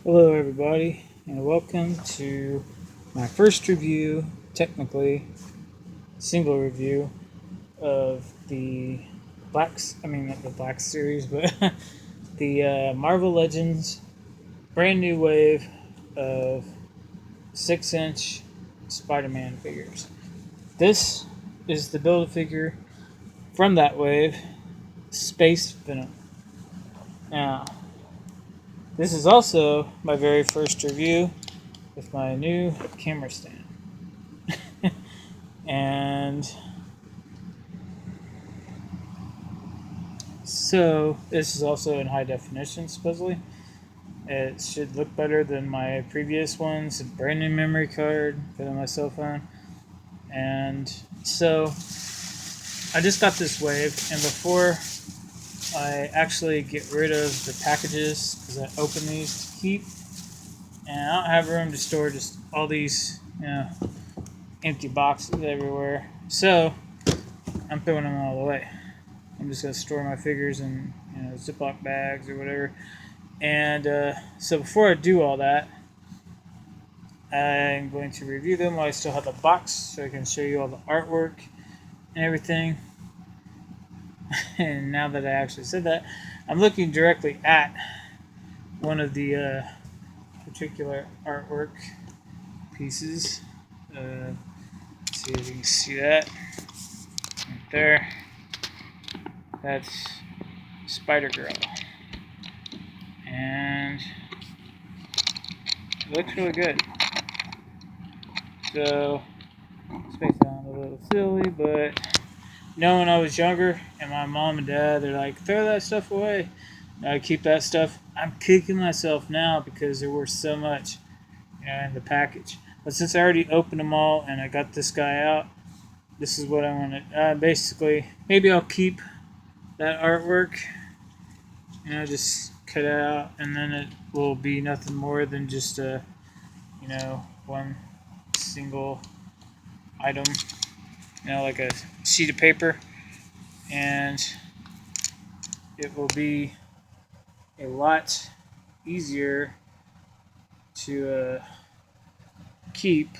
Hello, everybody, and welcome to my first review, technically single review of the not the Black series, but the Marvel Legends brand new wave of 6-inch Spider-Man figures. This is the build figure from that wave, Space Venom. Now, this is also my very first review with my new camera stand. And so this is also in high definition, supposedly. It should look better than my previous ones. A brand new memory card for my cell phone. And so I just got this wave, and before I actually get rid of the packages, because I open these to keep, and I don't have room to store just all these, empty boxes everywhere. So I'm throwing them all away. I'm just gonna store my figures in Ziploc bags or whatever. And so before I do all that, I'm going to review them while I still have the box, so I can show you all the artwork and everything. And now that I actually said that, I'm looking directly at one of the particular artwork pieces. See if you can see that right there. That's Spider-Girl. And it looks really good. So, Space sound a little silly, but when I was younger, and my mom and dad, they're like, throw that stuff away. I keep that stuff. I'm kicking myself now because there were so much in the package. But since I already opened them all and I got this guy out, this is what I wanted. Basically, maybe I'll keep that artwork, just cut it out, and then it will be nothing more than just one single item, like a sheet of paper, and it will be a lot easier to keep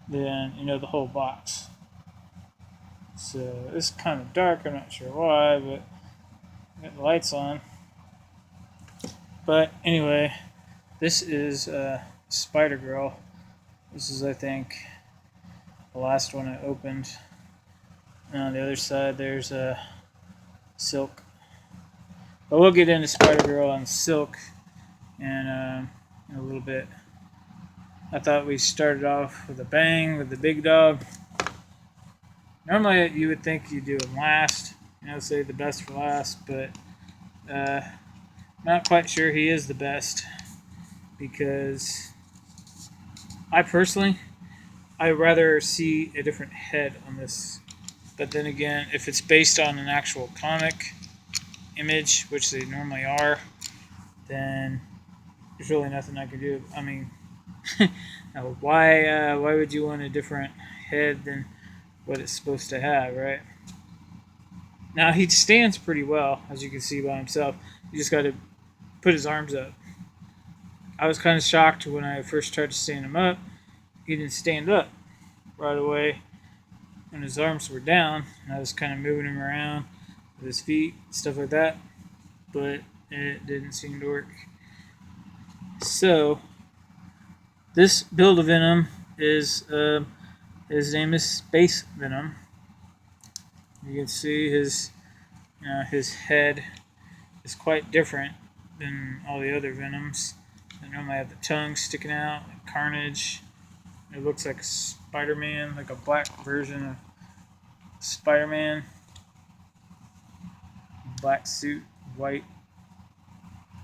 than the whole box. So it's kind of dark. I'm not sure why, but I got the lights on. But anyway, this is Spider-Girl. This is, I think, the last one I opened. And on the other side, there's Silk. But we'll get into Spider-Girl and Silk in a little bit. I thought we started off with a bang with the big dog. Normally, you would think you do them last, say the best for last, but not quite sure he is the best, because I'd rather see a different head on this. But then again, if it's based on an actual comic image, which they normally are, then there's really nothing I can do. I mean, why would you want a different head than what it's supposed to have, right? Now, he stands pretty well, as you can see by himself. You just got to put his arms up. I was kind of shocked when I first tried to stand him up. He didn't stand up right away, and his arms were down, and I was kind of moving him around with his feet, stuff like that, but it didn't seem to work. So, this build of Venom is, his name is Space Venom. You can see his head is quite different than all the other Venoms. They normally have the tongue sticking out, like Carnage. It looks like Spider-Man, like a black version of Spider-Man. Black suit, white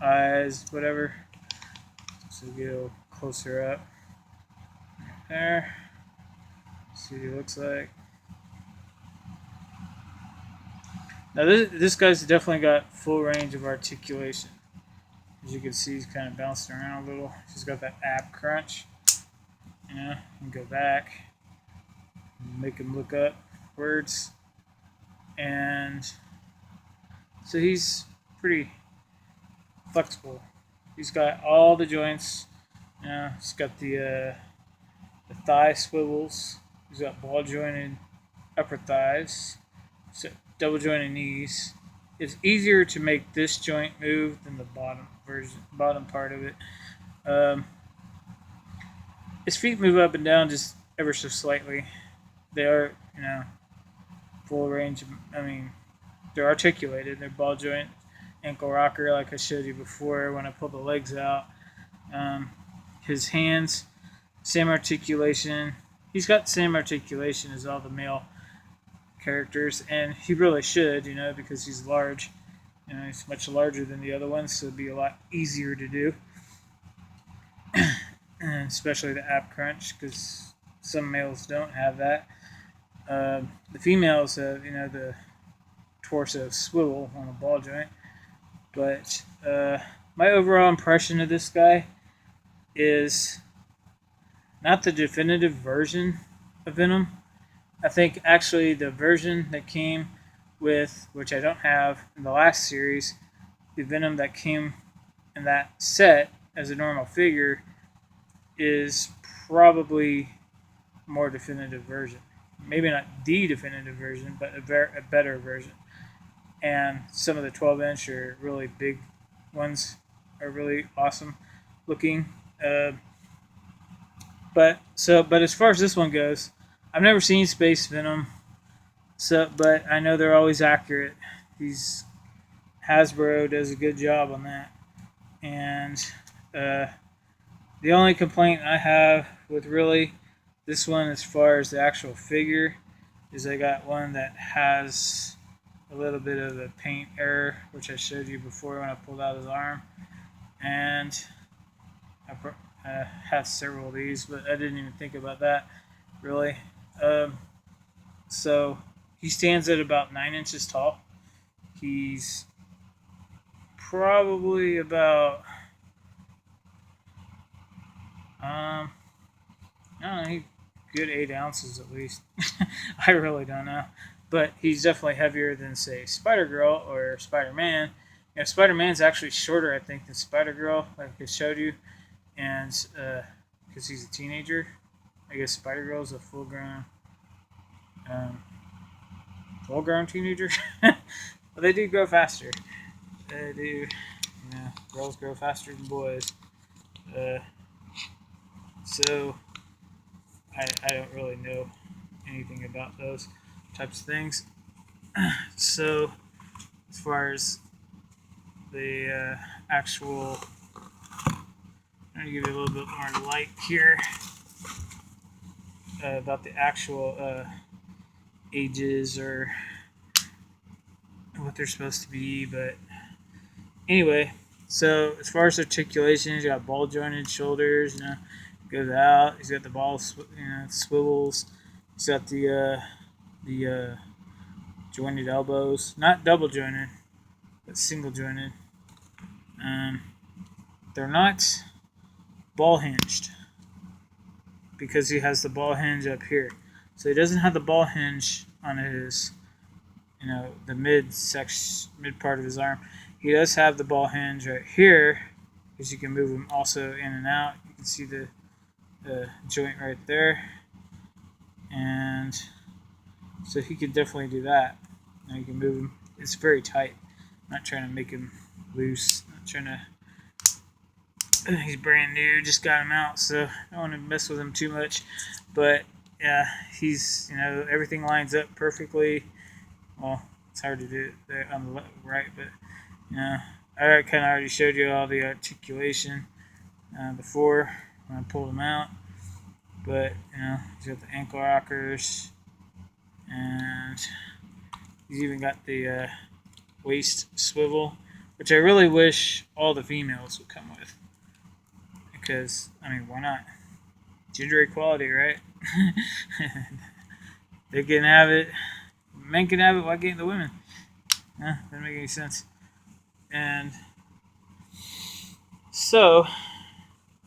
eyes, whatever. So get a little closer up. Right there. See what he looks like. Now this guy's definitely got full range of articulation. As you can see, he's kind of bouncing around a little. He's got that ab crunch. And go back, make him look upwards, and so he's pretty flexible. He's got all the joints. He's got the thigh swivels. He's got ball jointed upper thighs, so double jointed knees. It's easier to make this joint move than the bottom part of it. Um, his feet move up and down just ever so slightly. They are, full range. They're articulated. They're ball joint, ankle rocker, like I showed you before when I pulled the legs out. Um, his hands, same articulation. He's got the same articulation as all the male characters, and he really should, because he's large. He's much larger than the other ones, so it'd be a lot easier to do. And especially the ab crunch, because some males don't have that. The females have, the torso swivel on a ball joint. But my overall impression of this guy is not the definitive version of Venom. I think actually the version that came with, which I don't have in the last series, the Venom that came in that set as a normal figure is probably a more definitive version. Maybe not the definitive version, but a better version. And some of the 12-inch or really big ones are really awesome looking. But as far as this one goes, I've never seen Space Venom, but I know they're always accurate. Hasbro does a good job on that. And the only complaint I have with really this one, as far as the actual figure, is I got one that has a little bit of a paint error, which I showed you before when I pulled out his arm. And I have several of these, but I didn't even think about that, really. So he stands at about 9 inches tall. He's probably about, I don't know, good 8 ounces at least. I really don't know. But he's definitely heavier than, say, Spider-Girl or Spider-Man. Spider-Man's actually shorter, I think, than Spider-Girl, like I showed you. And because he's a teenager, I guess Spider-Girl's a full-grown teenager. Well, they do grow faster. They do. Girls grow faster than boys. So I don't really know anything about those types of things. So as far as the actual, I'm going to give you a little bit more light here about the actual ages or what they're supposed to be. But anyway, so as far as articulation, he's got ball jointed shoulders, goes out. He's got the ball, swivels. He's got the jointed elbows, not double jointed, but single jointed. They're not ball hinged because he has the ball hinge up here. So he doesn't have the ball hinge on his, the mid part of his arm. He does have the ball hinge right here, because you can move him also in and out. You can see the joint right there, and so he could definitely do that. Now you can move him. It's very tight. I'm not trying to make him loose. I'm not trying to. He's brand new. Just got him out, so I don't want to mess with him too much. But yeah, he's everything lines up perfectly. Well, it's hard to do it there on the left, right, but I kind of already showed you all the articulation before when I pulled him out. But he's got the ankle rockers, and he's even got the waist swivel, which I really wish all the females would come with. Because, why not? Gender equality, right? They can have it. Men can have it. Why can't the women? Doesn't make any sense. And so,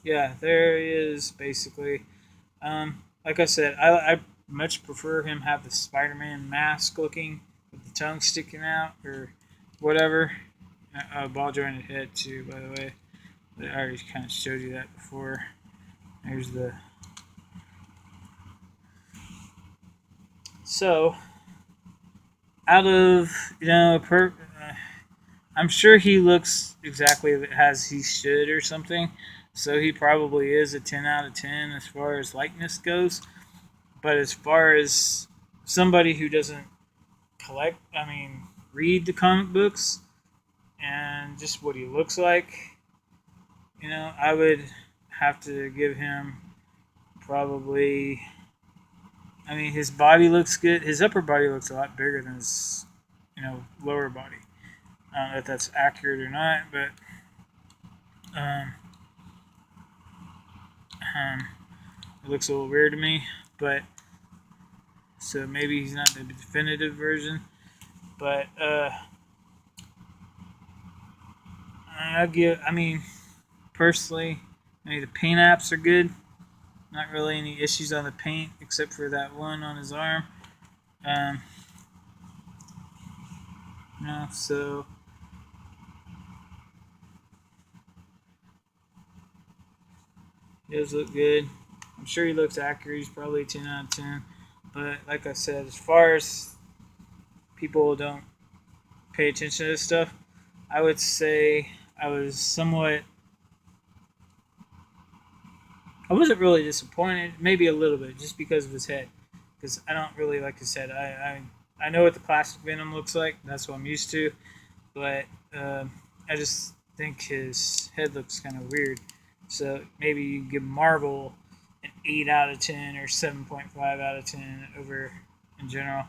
yeah, there he is, basically. Like I said, I much prefer him have the Spider-Man mask looking with the tongue sticking out or whatever. Ball jointed head too, by the way. I already kind of showed you that before. There's the... So, out of, I'm sure he looks exactly as he should or something. So he probably is a 10 out of 10 as far as likeness goes. But as far as somebody who doesn't read the comic books and just what he looks like, I would have to give him probably. His body looks good. His upper body looks a lot bigger than his, lower body. I don't know if that's accurate or not, but um, it looks a little weird to me. But so maybe he's not the definitive version. But personally, the paint apps are good. Not really any issues on the paint except for that one on his arm. So he does look good. I'm sure he looks accurate. He's probably a 10 out of 10. But like I said, as far as people don't pay attention to this stuff, I would say I wasn't really disappointed, maybe a little bit, just because of his head. Because I don't really, like I said, I know what the classic Venom looks like. That's what I'm used to. But I just think his head looks kind of weird. So maybe you give Marvel an 8 out of 10 or 7.5 out of 10 over in general.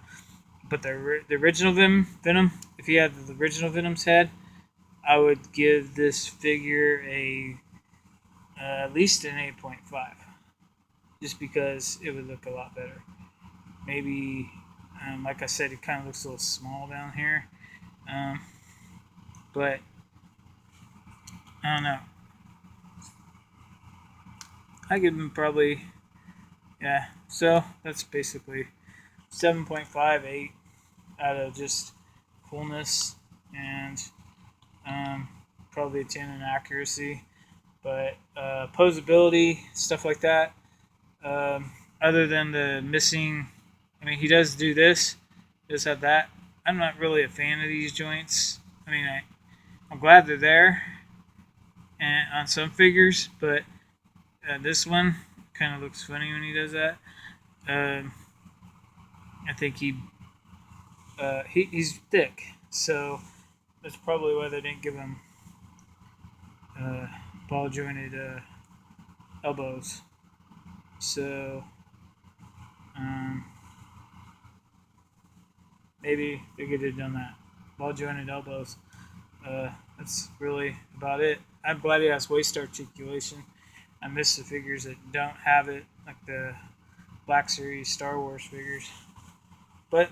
But the original Venom, if you had the original Venom's head, I would give this figure at least an 8.5. Just because it would look a lot better. Maybe, like I said, it kind of looks a little small down here. But, I don't know. I give him probably, yeah. So, that's basically 7.5, 8 out of just coolness and probably a 10 in accuracy. But posability, stuff like that, other than the missing, he does do this, does have that. I'm not really a fan of these joints. I'm glad they're there and on some figures, but this one kind of looks funny when he does that. I think he's thick, so that's probably why they didn't give him ball jointed elbows. So maybe they could have done that. Ball jointed elbows. That's really about it. I'm glad he has waist articulation. I miss the figures that don't have it, like the Black Series Star Wars figures. But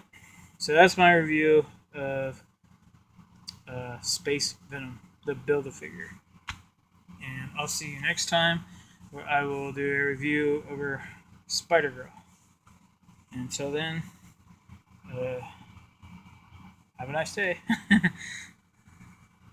so that's my review of Space Venom, the Build-A-Figure. And I'll see you next time, where I will do a review over Spider-Girl. Until then, have a nice day.